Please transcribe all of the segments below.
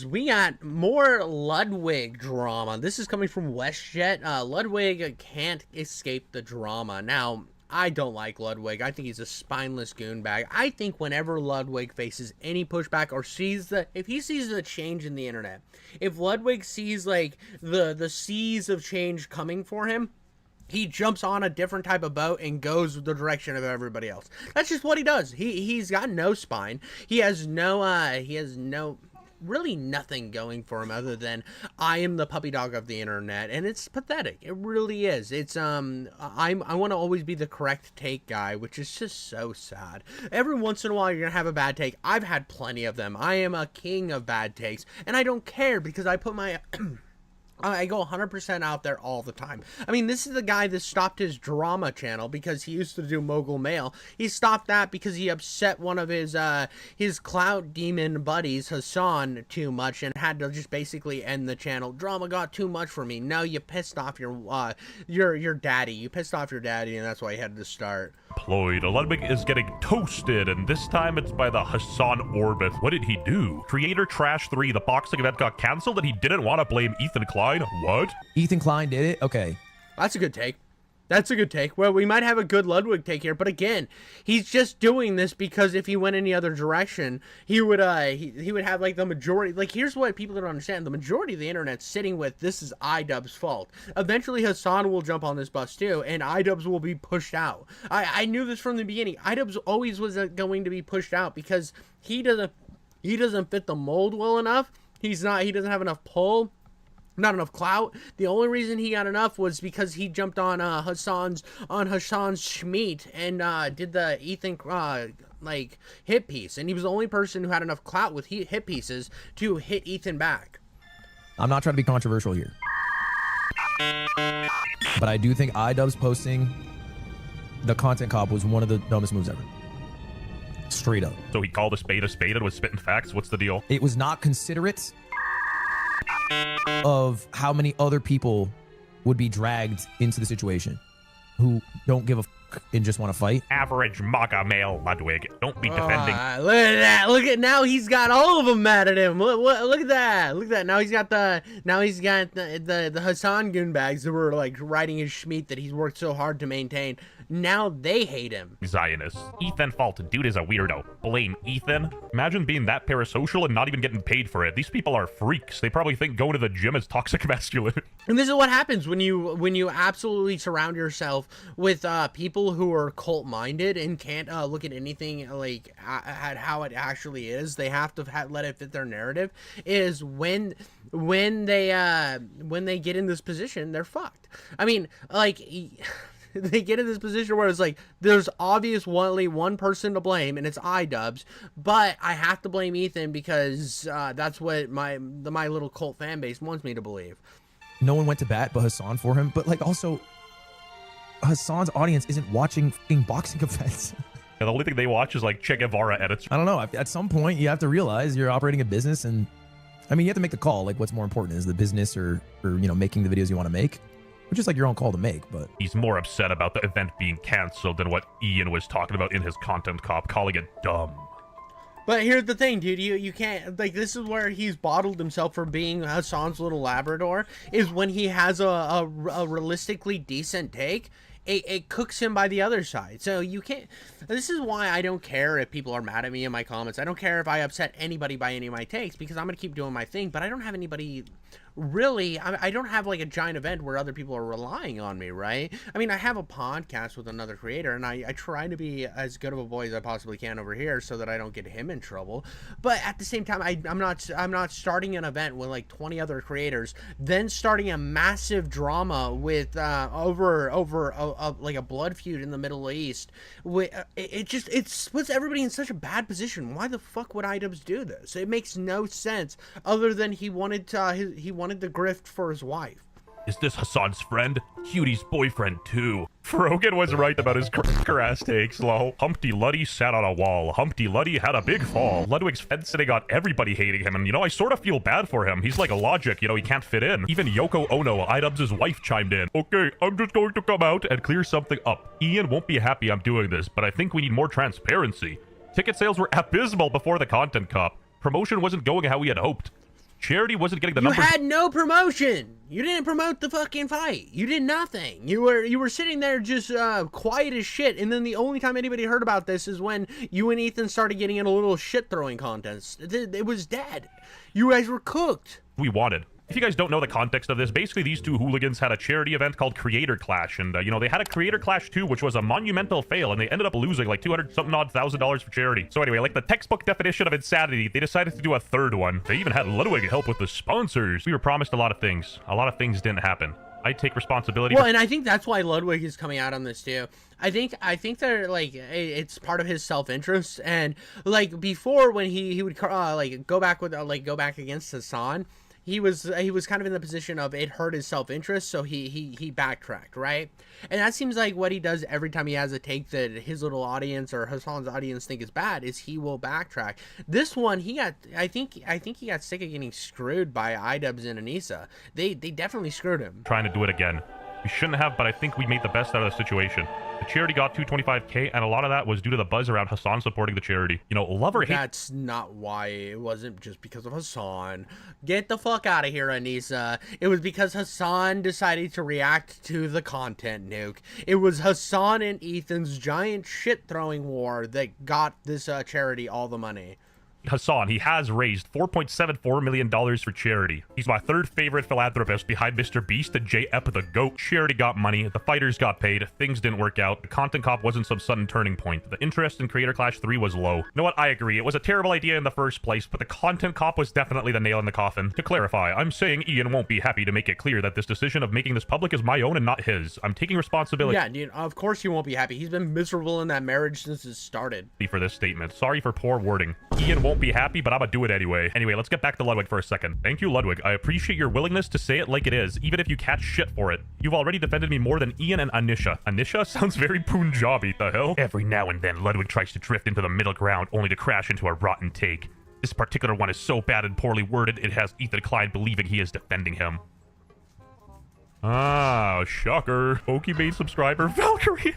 We got more Ludwig drama. This is coming from WestJet. Ludwig can't escape the drama. Now, I don't like Ludwig. I think he's a spineless goonbag. I think whenever Ludwig faces any pushback or if he sees the change in the internet, if Ludwig sees like the seas of change coming for him, he jumps on a different type of boat and goes the direction of everybody else. That's just what he does. He's got no spine. He has no really nothing going for him other than I am the puppy dog of the internet, and it's pathetic. It really is. It's I want to always be the correct take guy, which is just so sad. Every once in a while you're gonna have a bad take. I've had plenty of them. I am a king of bad takes, and I don't care because I put my I go 100% out there all the time. I mean, this is the guy that stopped his drama channel because he used to do Mogul Mail. He stopped that because he upset one of his clout demon buddies, Hasan, too much and had to just basically end the channel. Drama got too much for me. No, you pissed off your daddy. You pissed off your daddy, and that's why he had to start. Deployed. Ludwig is getting toasted, and this time it's by the Hasan Orbit. What did he do? Creator Trash 3, the boxing event got canceled and he didn't want to blame Ethan Klein? What? Ethan Klein did it? Okay. That's a good take. That's a good take. Well, we might have a good Ludwig take here, but again, he's just doing this because if he went any other direction, he would have like the majority. Like, here's what people don't understand: the majority of the internet's sitting with this is iDubbbz's fault. Eventually, Hasan will jump on this bus too, and iDubbbz will be pushed out. I knew this from the beginning. iDubbbz always was going to be pushed out because he doesn't fit the mold well enough. He doesn't have enough pull. Not enough clout. The only reason he got enough was because he jumped on Hasan's Schmeat and did the Ethan like hit piece, and he was the only person who had enough clout with hit pieces to hit Ethan back. I'm not trying to be controversial here, but I do think iDubbbz posting the content cop was one of the dumbest moves ever. Straight up. So he called a spade and was spitting facts? What's the deal? It was not considerate of how many other people would be dragged into the situation who don't give a fuck and just want to fight. Average MAGA male Ludwig. Don't be defending. Look at that. Look at now he's got all of them mad at him. Look at that. Look at that. Now he's got the Hasan goonbags that were like riding his schmeat that he's worked so hard to maintain. Now they hate him. Zionists. Ethan fault. Dude is a weirdo. Blame Ethan? Imagine being that parasocial and not even getting paid for it. These people are freaks. They probably think going to the gym is toxic masculinity. And this is what happens when you absolutely surround yourself with people who are cult-minded and can't look at anything like at how it actually is. They have to let it fit their narrative. Is when they get in this position, they're fucked. I mean, like. They get in this position where it's like there's obviously one person to blame, and it's iDubbbz, but I have to blame Ethan because that's what my little cult fan base wants me to believe. No one went to bat but Hasan for him, but like also Hasan's audience isn't watching fucking boxing events. The only thing they watch is like Che Guevara edits. I don't know. At some point, you have to realize you're operating a business, and I mean, you have to make the call. Like, what's more important, is the business or making the videos you want to make? Which is like your own call to make, but he's more upset about the event being canceled than what Ian was talking about in his content cop, calling it dumb. But here's the thing, dude. You can't, like, this is where he's bottled himself for being Hasan's little Labrador, is when he has a realistically decent take. It cooks him by the other side. So you can't. This is why I don't care if people are mad at me in my comments. I don't care if I upset anybody by any of my takes, because I'm going to keep doing my thing. But I don't have anybody really. I don't have like a giant event where other people are relying on me, right? I mean, I have a podcast with another creator, and I try to be as good of a boy as I possibly can over here so that I don't get him in trouble. But at the same time, I'm not starting an event with like 20 other creators, then starting a massive drama with over like a blood feud in the Middle East. It puts everybody in such a bad position. Why the fuck would iDubbbz do this? It makes no sense other than he wanted the grift for his wife. Is this Hasan's friend? Cutie's boyfriend too. Frogan was right about his crass takes, lol. Humpty Luddy sat on a wall. Humpty Luddy had a big fall. Ludwig's fence-sitting got everybody hating him, and I sort of feel bad for him. He's like a Logic, he can't fit in. Even Yoko Ono, iDubbbz's wife, chimed in. Okay, I'm just going to come out and clear something up. Ian won't be happy I'm doing this, but I think we need more transparency. Ticket sales were abysmal before the content cop. Promotion wasn't going how we had hoped. Charity wasn't getting the You numbers. had no promotion. You didn't promote the fucking fight. You did nothing. You were sitting there just quiet as shit. And then the only time anybody heard about this is when you and Ethan started getting in a little shit throwing contest. It was dead. You guys were cooked. We wanted. If you guys don't know the context of this, basically these two hooligans had a charity event called Creator Clash, and you know, they had a Creator Clash 2, which was a monumental fail, and they ended up losing like 200-something odd thousand dollars for charity. So anyway, like the textbook definition of insanity, they decided to do a third one. They even had Ludwig help with the sponsors. We were promised a lot of things. A lot of things didn't happen. I take responsibility. Well, and I think that's why Ludwig is coming out on this too. I think they're like, it's part of his self-interest, and like before when he would like go back against Hasan, he was kind of in the position of it hurt his self-interest, so he backtracked, right? And that seems like what he does every time he has a take that his little audience or Hasan's audience think is bad, is he will backtrack. This one, I think he got sick of getting screwed by iDubbbz and Anissa. They definitely screwed him. Trying to do it again. We shouldn't have, but I think we made the best out of the situation. The charity got 225K, and a lot of that was due to the buzz around Hasan supporting the charity. You know, love or hate. That's not why. It wasn't just because of Hasan. Get the fuck out of here, Anissa. It was because Hasan decided to react to the content nuke. It was Hasan and Ethan's giant shit-throwing war that got this charity all the money. Hasan, he has raised $4.74 million for charity. He's my third favorite philanthropist behind Mr. Beast and J. Ep the GOAT. Charity got money, the fighters got paid, things didn't work out, the content cop wasn't some sudden turning point. The interest in Creator Clash 3 was low. You know what, I agree, it was a terrible idea in the first place, but the content cop was definitely the nail in the coffin. To clarify, I'm saying Ian won't be happy to make it clear that this decision of making this public is my own and not his. I'm taking responsibility. Yeah, dude, of course he won't be happy. He's been miserable in that marriage since it started. For this statement. Sorry for poor wording. Ian won't be happy, but I'ma do it anyway. Anyway, let's get back to Ludwig for a second. Thank you, Ludwig. I appreciate your willingness to say it like it is, even if you catch shit for it. You've already defended me more than Ian and Anisha. Anisha sounds very Punjabi, the hell? Every now and then, Ludwig tries to drift into the middle ground, only to crash into a rotten take. This particular one is so bad and poorly worded, it has Ethan Klein believing he is defending him. Ah, shocker. Pokemade subscriber Valkyrie.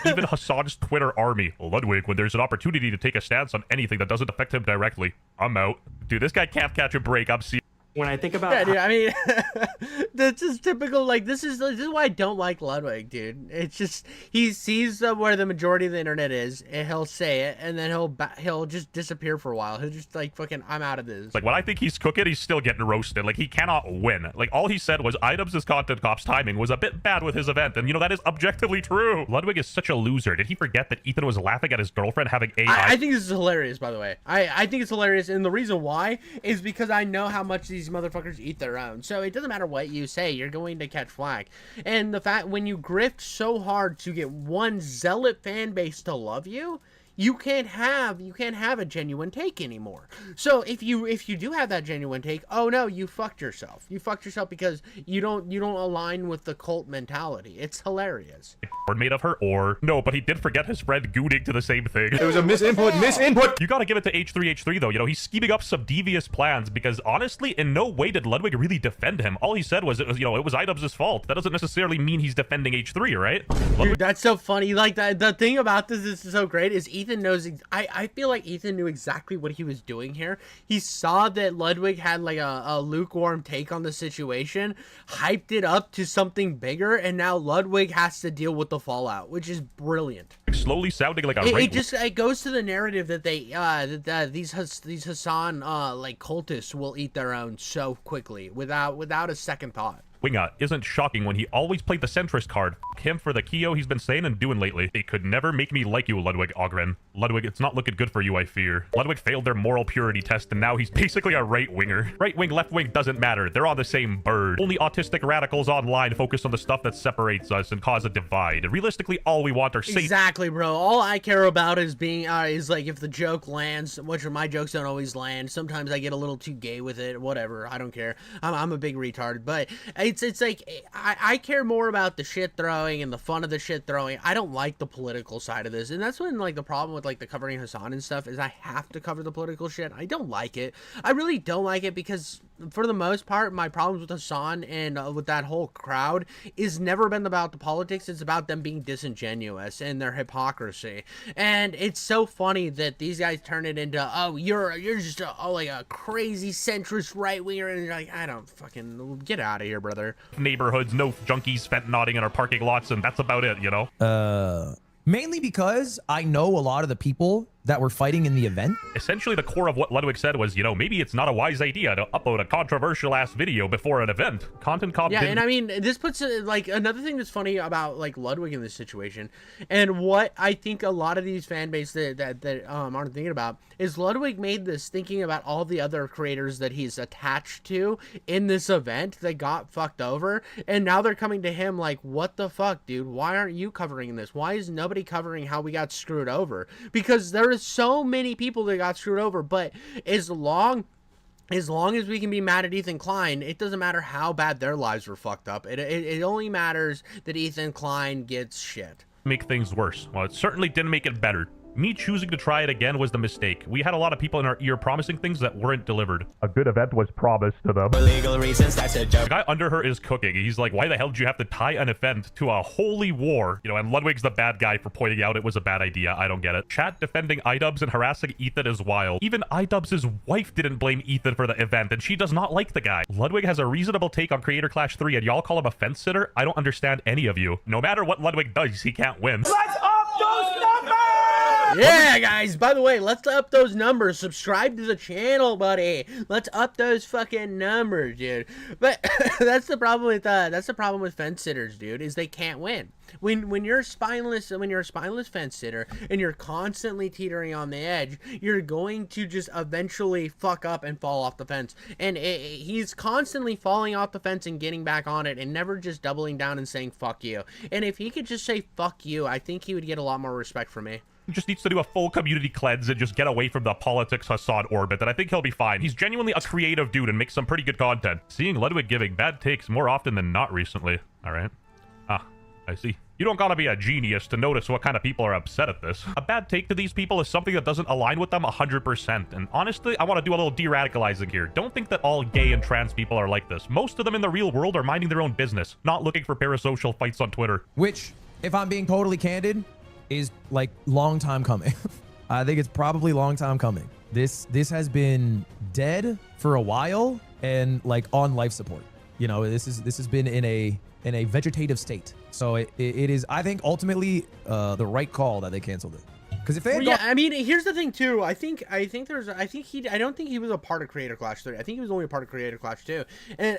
Even Hasan's Twitter army. Ludwig, when there's an opportunity to take a stance on anything that doesn't affect him directly, I'm out. Dude, this guy can't catch a break. I'm serious. When I think about Yeah, dude, I mean, that's just typical. Like, this is why I don't like Ludwig, dude. It's just, he sees where the majority of the internet is, and he'll say it, and then he'll just disappear for a while. He'll just like, fucking, I'm out of this. Like, when I think he's cooking, he's still getting roasted. Like, he cannot win. Like, all he said was iDubbbz's content cop's timing was a bit bad with his event, and you know, that is objectively true. Ludwig is such a loser. Did he forget that Ethan was laughing at his girlfriend having AI? I think this is hilarious, by the way. I think it's hilarious, and the reason why is because I know how much these motherfuckers eat their own. So it doesn't matter what you say, you're going to catch flack. And the fact, when you grift so hard to get one zealot fan base to love you, you can't have a genuine take anymore. So if you do have that genuine take, oh no, you fucked yourself. You fucked yourself because you don't align with the cult mentality. It's hilarious. Or made of her, or no, but he did forget his friend gooning to the same thing. it was a misinput. You gotta give it to H3H3 though. You know, he's scheming up some devious plans because honestly, in no way did Ludwig really defend him. All he said was, it was iDubbbz's fault. That doesn't necessarily mean he's defending H3, right? Dude, that's so funny. Like, the thing about this is so great is Ethan knows. I feel like Ethan knew exactly what he was doing here. He saw that Ludwig had like a lukewarm take on the situation, hyped it up to something bigger, and now Ludwig has to deal with the fallout, which is brilliant. Slowly sounding like a It goes to the narrative that these Hasan like cultists will eat their own so quickly without a second thought. Winga isn't shocking when he always played the centrist card. F him for the Kyo he's been saying and doing lately. They could never make me like you, Ludwig Ogren. Ludwig, it's not looking good for you, I fear. Ludwig failed their moral purity test, and now he's basically a right-winger. Right wing, left wing doesn't matter. They're on the same bird. Only autistic radicals online focus on the stuff that separates us and cause a divide. Realistically, all we want are safe. Exactly, bro. All I care about is being is like if the joke lands, which my jokes don't always land. Sometimes I get a little too gay with it. Whatever. I don't care. I'm a big retard, but it's like I care more about the shit throwing and the fun of the shit throwing. I don't like the political side of this, and that's when like the problem with like the covering Hasan and stuff is I have to cover the political shit. I don't like it. I really don't like it because for the most part, my problems with Hasan and with that whole crowd is never been about the politics. It's about them being disingenuous and their hypocrisy. And it's so funny that these guys turn it into, oh, you're just like a crazy centrist right winger, and you're like, I don't fucking get out of here, brother. Neighborhoods, no junkies fentanotting in our parking lots, and that's about it, you know? Mainly because I know a lot of the people that were fighting in the event. Essentially, the core of what Ludwig said was, you know, maybe it's not a wise idea to upload a controversial-ass video before an event. Content Cop Yeah, didn't... and I mean, this puts like another thing that's funny about like Ludwig in this situation, and what I think a lot of these fan base that aren't thinking about is Ludwig made this thinking about all the other creators that he's attached to in this event that got fucked over, and now they're coming to him like, what the fuck, dude? Why aren't you covering this? Why is nobody covering how we got screwed over? Because there is so many people that got screwed over, but as long as we can be mad at Ethan Klein, it doesn't matter how bad their lives were fucked up. It only matters that Ethan Klein gets shit. Make things worse. Well, it certainly didn't make it better. Me choosing to try it again was the mistake. We had a lot of people in our ear promising things that weren't delivered. A good event was promised to them. For legal reasons, that's a joke. The guy under her is cooking. He's like, why the hell did you have to tie an event to a holy war? You know, and Ludwig's the bad guy for pointing out it was a bad idea. I don't get it. Chat defending iDubbbz and harassing Ethan is wild. Even iDubbbz' wife didn't blame Ethan for the event, and she does not like the guy. Ludwig has a reasonable take on Creator Clash 3, and y'all call him a fence sitter? I don't understand any of you. No matter what Ludwig does, he can't win. Let's up those numbers! Yeah, guys, by the way, let's up those numbers. Subscribe to the channel, buddy. Let's up those fucking numbers, dude. But that's the problem with fence sitters, dude, is they can't win. When you're a spineless fence sitter and you're constantly teetering on the edge, you're going to just eventually fuck up and fall off the fence. And he's constantly falling off the fence and getting back on it and never just doubling down and saying fuck you. And if he could just say fuck you, I think he would get a lot more respect from me. He just needs to do a full community cleanse and just get away from the politics Hasan orbit, and I think he'll be fine. He's genuinely a creative dude and makes some pretty good content. Seeing Ludwig giving bad takes more often than not recently. All right. Ah, I see. You don't gotta be a genius to notice what kind of people are upset at this. A bad take to these people is something that doesn't align with them 100%. And honestly, I want to do a little de-radicalizing here. Don't think that all gay and trans people are like this. Most of them in the real world are minding their own business, not looking for parasocial fights on Twitter. Which, if I'm being totally candid, is like long time coming. I think it's probably long time coming. This has been dead for a while and like on life support. You know, this has been in a vegetative state. So it is, I think, ultimately the right call that they canceled it. Because if they had I mean, here's the thing too. I don't think he was a part of Creator Clash 3. I think he was only a part of Creator Clash 2. And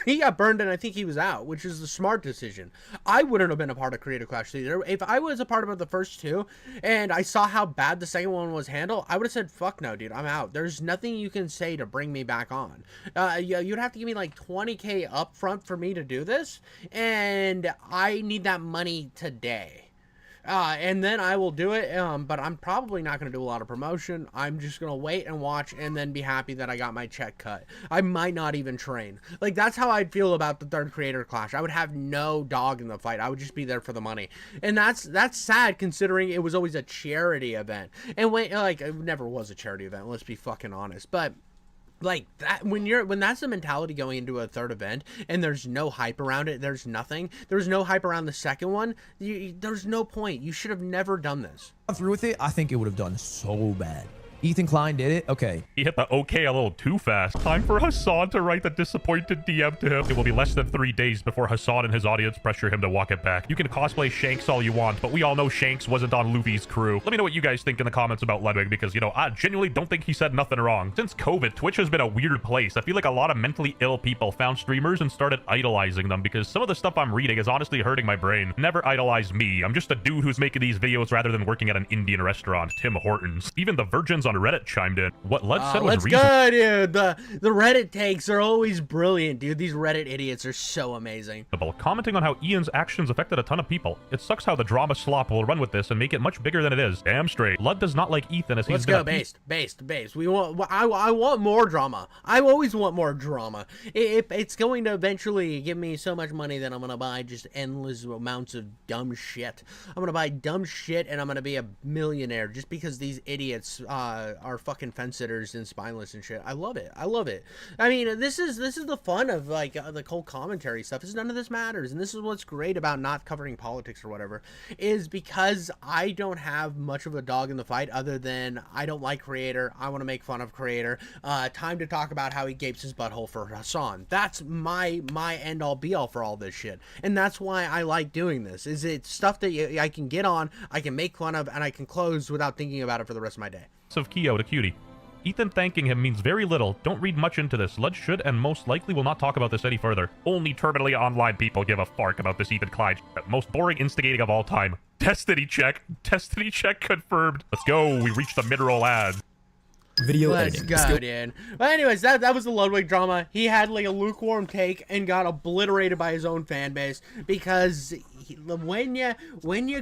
he got burned and I think he was out, which is the smart decision. I wouldn't have been a part of Creator Clash 3. If I was a part of the first two and I saw how bad the second one was handled, I would have said, fuck no, dude, I'm out. There's nothing you can say to bring me back on. You'd have to give me like 20K up front for me to do this. And I need that money today. And then I will do it, but I'm probably not going to do a lot of promotion. I'm just going to wait and watch and then be happy that I got my check cut. I might not even train. Like, that's how I'd feel about the third Creator Clash. I would have no dog in the fight. I would just be there for the money. And that's sad considering it was always a charity event. And it never was a charity event, let's be fucking honest. But like that, when that's the mentality going into a third event and there's no hype around it, there's no hype around the second one, there's no point. You should have never done this. through with it, I think it would have done so bad. Ethan Klein did it. Okay. He hit the okay a little too fast. Time for Hasan to write the disappointed DM to him. It will be less than 3 days before Hasan and his audience pressure him to walk it back. You can cosplay Shanks all you want, but we all know Shanks wasn't on Luffy's crew. Let me know what you guys think in the comments about Ludwig, because, you know, I genuinely don't think he said nothing wrong. Since COVID, Twitch has been a weird place. I feel like a lot of mentally ill people found streamers and started idolizing them, because some of the stuff I'm reading is honestly hurting my brain. Never idolize me. I'm just a dude who's making these videos rather than working at an Indian restaurant. Tim Hortons. Even the virgins on Reddit chimed in. What Lud said was reasonable. Let's go, dude. The Reddit takes are always brilliant, dude. These Reddit idiots are so amazing. Commenting on how Ian's actions affected a ton of people. It sucks how the drama slop will run with this and make it much bigger than it is. Damn straight. Lud does not like Ethan as he's Let's go, based. We want. I want more drama. I always want more drama. It's going to eventually give me so much money that I'm gonna buy just endless amounts of dumb shit. I'm gonna buy dumb shit and I'm gonna be a millionaire just because these idiots are fucking fence sitters and spineless and shit. I love it. I love it. I mean, this is the fun of like the cold commentary stuff. Is none of this matters, and this is what's great about not covering politics or whatever, is because I don't have much of a dog in the fight other than I don't like Creator. I want to make fun of Creator. Time to talk about how he gapes his butthole for Hasan. That's my end all be all for all this shit, and that's why I like doing this. Is it stuff that I can get on, I can make fun of, and I can close without thinking about it for the rest of my day. Of Keo to Cutie. Ethan thanking him means very little. Don't read much into this. Lud should and most likely will not talk about this any further. Only terminally online people give a fark about this Ethan Clyde. Most boring instigating of all time. Destiny check. Destiny check confirmed. Let's go. We reached the mid-roll ad. Video Let's editing. go, dude. But anyways, that was the Ludwig drama. He had like a lukewarm take and got obliterated by his own fan base because when you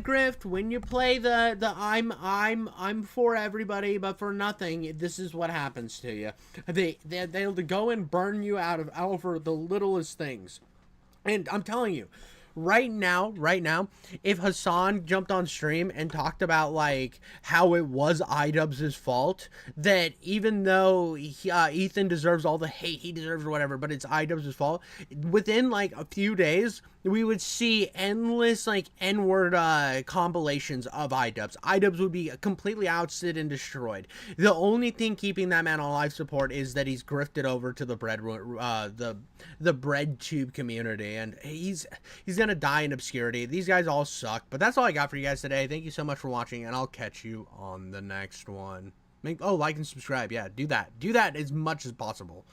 grift, when you play the I'm for everybody but for nothing, this is what happens to you. They'll go and burn you out over the littlest things. And I'm telling you, right now, if Hasan jumped on stream and talked about like how it was iDubbbz' fault, that even though Ethan deserves all the hate he deserves or whatever, but it's iDubbbz' fault, within like a few days we would see endless like N-word compilations of iDubbbz. iDubbbz would be completely ousted and destroyed. The only thing keeping that man on live support is that he's grifted over to the bread tube community, and he's gonna die in obscurity. These guys all suck. But that's all I got for you guys today. Thank you so much for watching, and I'll catch you on the next one. Like and subscribe. Yeah, do that as much as possible.